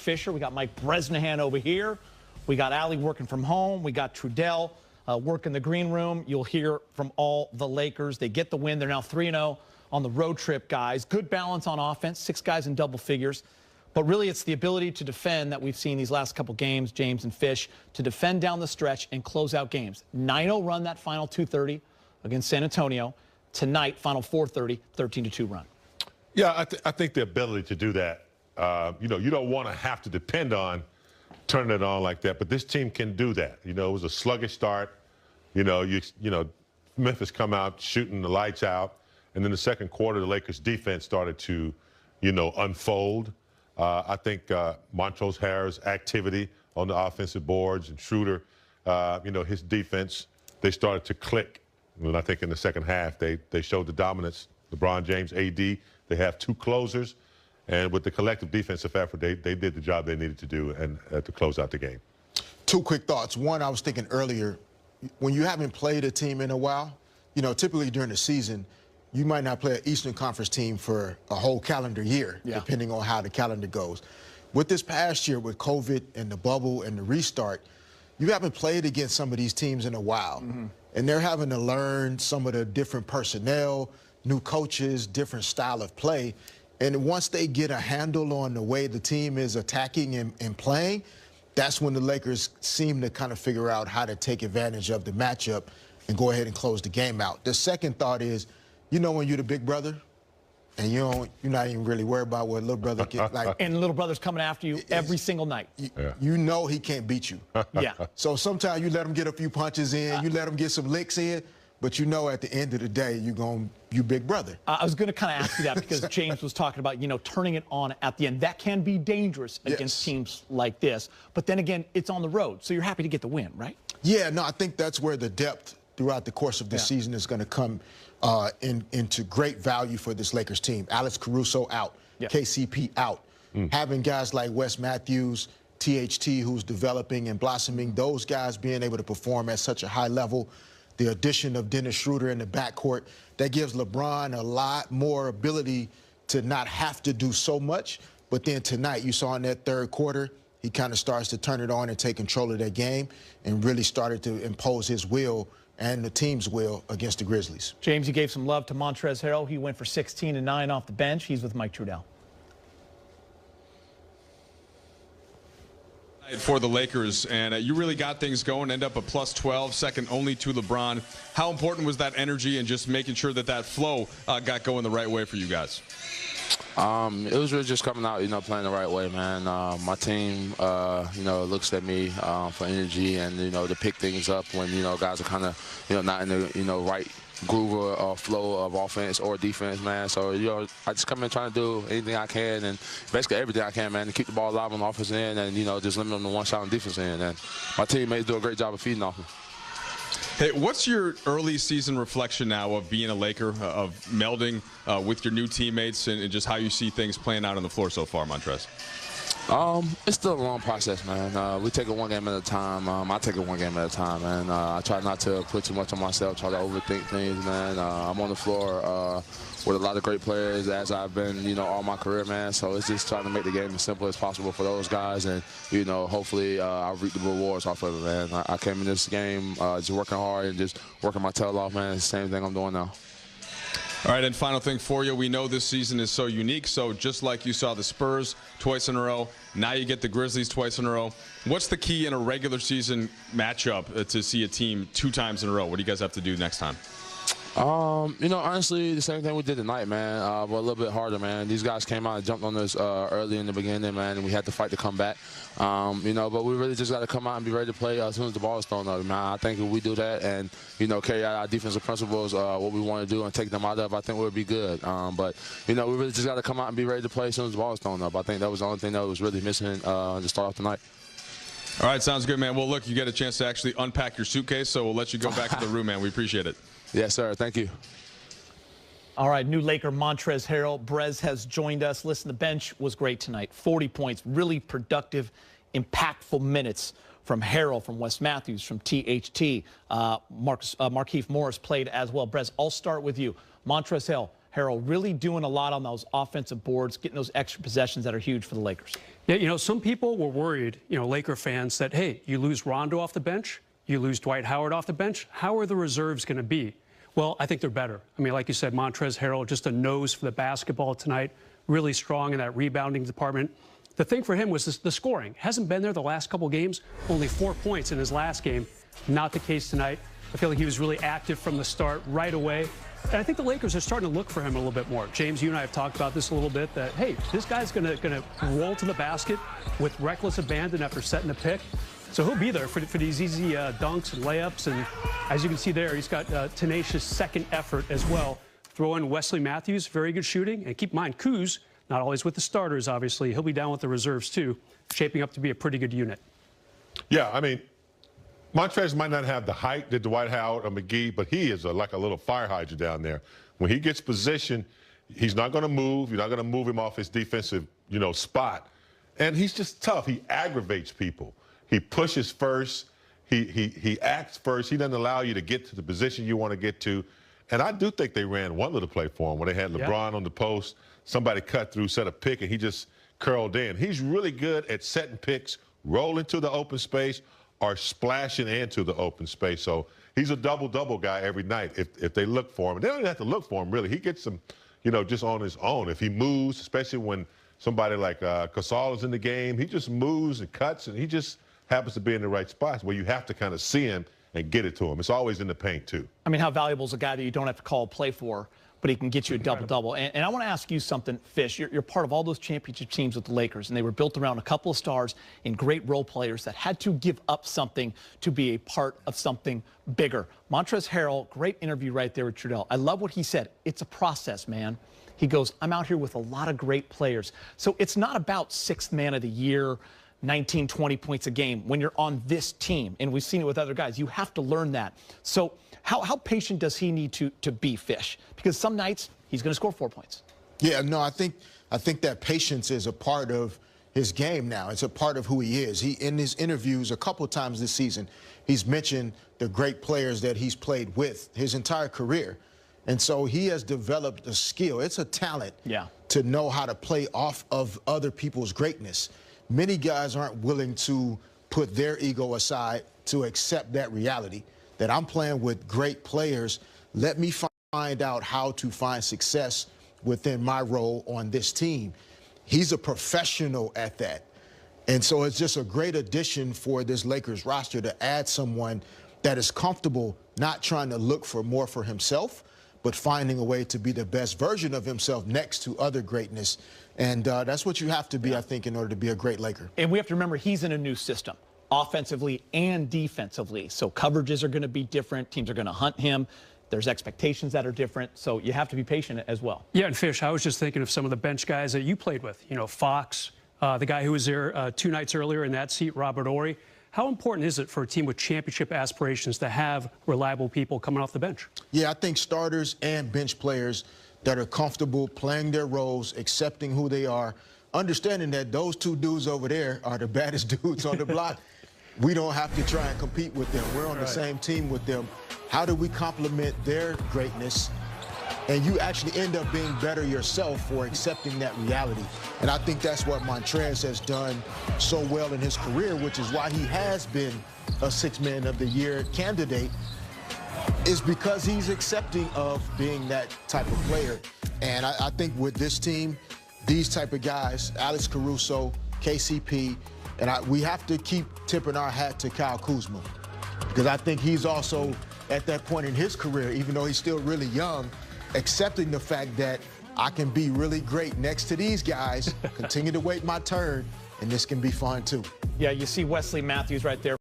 Fisher. We got Mike Bresnahan over here. We got Allie working from home. We got Trudell working the green room. You'll hear from all the Lakers. They get the win. They're now 3-0 on the road trip, guys. Good balance on offense, 6 guys in double figures. But really, it's the ability to defend that we've seen these last couple games, James and Fish, to defend down the stretch and close out games. 9-0 run that final 2:30 against San Antonio. Tonight, final 4:30, 13-2 run. Yeah, I think the ability to do that, you don't want to have to depend on turning it on like that, but this team can do that. It was a sluggish start. Memphis come out shooting the lights out, and then the second quarter, the Lakers defense started to, unfold. I think Montrezl Harrell's activity on the offensive boards and Schroeder, his defense, they started to click. And I think in the second half, they showed the dominance. LeBron James, AD, they have 2 closers. And with the collective defensive effort, they did the job they needed to do and to close out the game. 2 quick thoughts. One, I was thinking earlier, when you haven't played a team in a while, typically during the season, you might not play an Eastern Conference team for a whole calendar year, depending on how the calendar goes. With this past year, with COVID and the bubble and the restart, you haven't played against some of these teams in a while. And they're having to learn some of the different personnel, new coaches, different style of play. And once they get a handle on the way the team is attacking and playing, that's when the Lakers seem to kind of figure out how to take advantage of the matchup and go ahead and close the game out. The second thought is, when you're the big brother and you're not even really worried about what little brother gets like. And little brother's coming after you every single night. You know he can't beat you. So sometimes you let him get a few punches in, you let him get some licks in, but at the end of the day, you big brother. I was going to kind of ask you that because James was talking about, turning it on at the end. That can be dangerous against teams like this. But then again, it's on the road, so you're happy to get the win, right? Yeah, no, I think that's where the depth throughout the course of the season is going to come into great value for this Lakers team. Alex Caruso out, KCP out. Having guys like Wes Matthews, THT, who's developing and blossoming, those guys being able to perform at such a high level. The addition of Dennis Schroeder in the backcourt, that gives LeBron a lot more ability to not have to do so much. But then tonight, you saw in that third quarter, he kind of starts to turn it on and take control of that game and really started to impose his will and the team's will against the Grizzlies. James, you gave some love to Montrezl Harrell. He went for 16 and 9 off the bench. He's with Mike Trudell. For the Lakers, and you really got things going, end up a plus 12, second only to LeBron. How important was that energy and just making sure that flow got going the right way for you guys? It was really just coming out, playing the right way, man. My team, looks at me for energy and, to pick things up when, guys are kind of, not in the, right groove or flow of offense or defense, man. So, I just come in trying to do anything I can and basically everything I can, man, to keep the ball alive on the offense end and, just limit them to one shot on defense end. And my teammates do a great job of feeding off me. Hey, what's your early season reflection now of being a Laker, of melding with your new teammates and just how you see things playing out on the floor so far, Montrez? It's still a long process, man. We take it one game at a time. I take it one game at a time, man. I try not to put too much on myself, try to overthink things, man. I'm on the floor with a lot of great players, as I've been, all my career, man. So it's just trying to make the game as simple as possible for those guys, and, hopefully I'll reap the rewards off of it, man. I came in this game just working hard and just working my tail off, man. It's the same thing I'm doing now. All right, and final thing for you, we know this season is so unique, so just like you saw the Spurs twice in a row, now you get the Grizzlies twice in a row. What's the key in a regular season matchup to see a team 2 times in a row? What do you guys have to do next time? Honestly, the same thing we did tonight, man, but a little bit harder, man. These guys came out and jumped on us early in the beginning, man, and we had to fight to come back. But we really just got to come out and be ready to play as soon as the ball is thrown up, man. I think if we do that and, carry out our defensive principles, what we want to do and take them out of, I think we'll be good. But, we really just got to come out and be ready to play as soon as the ball is thrown up. I think that was the only thing that was really missing to start off tonight. All right, sounds good, man. Well, look, you get a chance to actually unpack your suitcase, so we'll let you go back to the room, man. We appreciate it. Yes, sir. Thank you. All right, new Laker Montrezl Harrell. Brez has joined us. Listen, the bench was great tonight. 40 points, really productive, impactful minutes from Harrell, from Wes Matthews, from THT. Markieff Morris played as well. Brez, I'll start with you. Montrezl Harrell really doing a lot on those offensive boards, getting those extra possessions that are huge for the Lakers. Yeah, you know, some people were worried, you know, Laker fans, that, hey, you lose Rondo off the bench, you lose Dwight Howard off the bench, how are the reserves going to be? Well, I think they're better. I mean, like you said, Montrezl Harrell, just a nose for the basketball tonight, really strong in that rebounding department. The thing for him was the scoring. Hasn't been there the last couple games, only 4 points in his last game. Not the case tonight. I feel like he was really active from the start right away. And I think the Lakers are starting to look for him a little bit more. James, you and I have talked about this a little bit, that, hey, this guy's gonna roll to the basket with reckless abandon after setting the pick. So he'll be there for these easy dunks and layups. And as you can see there, he's got tenacious second effort as well. Throw in Wesley Matthews, very good shooting. And keep in mind, Kuz, not always with the starters, obviously. He'll be down with the reserves, too, shaping up to be a pretty good unit. Yeah, I mean, Montrezl might not have the height that Dwight Howard or McGee, but he is like a little fire hydrant down there. When he gets position, he's not going to move. You're not going to move him off his defensive, you know, spot. And he's just tough. He aggravates people. He pushes first. He acts first. He doesn't allow you to get to the position you want to get to. And I do think they ran one little play for him when they had LeBron on the post. Somebody cut through, set a pick, and he just curled in. He's really good at setting picks, rolling to the open space, or splashing into the open space. So he's a double-double guy every night if they look for him. They don't even have to look for him, really. He gets them, you know, just on his own. If he moves, especially when somebody like Gasol is in the game, he just moves and cuts, and he just happens to be in the right spots where you have to kind of see him and get it to him. It's always in the paint, too. I mean, how valuable is a guy that you don't have to call a play for, but he can get you a double-double? And I want to ask you something, Fish. You're part of all those championship teams with the Lakers, and they were built around a couple of stars and great role players that had to give up something to be a part of something bigger. Montrezl Harrell, great interview right there with Trudell. I love what he said. It's a process, man. He goes, I'm out here with a lot of great players. So it's not about sixth man of the year, 19, 20 points a game when you're on this team. And we've seen it with other guys. You have to learn that. So how patient does he need to be, Fish? Because some nights he's going to score 4 points. Yeah, no, I think that patience is a part of his game now. It's a part of who he is. He, in his interviews a couple of times this season, he's mentioned the great players that he's played with his entire career. And so he has developed a skill. It's a talent to know how to play off of other people's greatness. Many guys aren't willing to put their ego aside to accept that reality, that I'm playing with great players. Let me find out how to find success within my role on this team. He's a professional at that. And so it's just a great addition for this Lakers roster to add someone that is comfortable not trying to look for more for himself, but finding a way to be the best version of himself next to other greatness. And that's what you have to be, I think, in order to be a great Laker. And we have to remember he's in a new system, offensively and defensively. So coverages are going to be different. Teams are going to hunt him. There's expectations that are different. So you have to be patient as well. Yeah, and Fish, I was just thinking of some of the bench guys that you played with. You know, Fox, the guy who was there 2 nights earlier in that seat, Robert Horry. How important is it for a team with championship aspirations to have reliable people coming off the bench? Yeah, I think starters and bench players that are comfortable playing their roles, accepting who they are, understanding that those 2 dudes over there are the baddest dudes on the block. We don't have to try and compete with them. We're on the same team with them. How do we complement their greatness? And you actually end up being better yourself for accepting that reality. And I think that's what Montrezl has done so well in his career, which is why he has been a 6th Man of the Year candidate, is because he's accepting of being that type of player. And I think with this team, these type of guys, Alex Caruso, KCP, and we have to keep tipping our hat to Kyle Kuzma, because I think he's also at that point in his career, even though he's still really young, accepting the fact that I can be really great next to these guys, continue to wait my turn, and this can be fun too. Yeah, you see Wesley Matthews right there.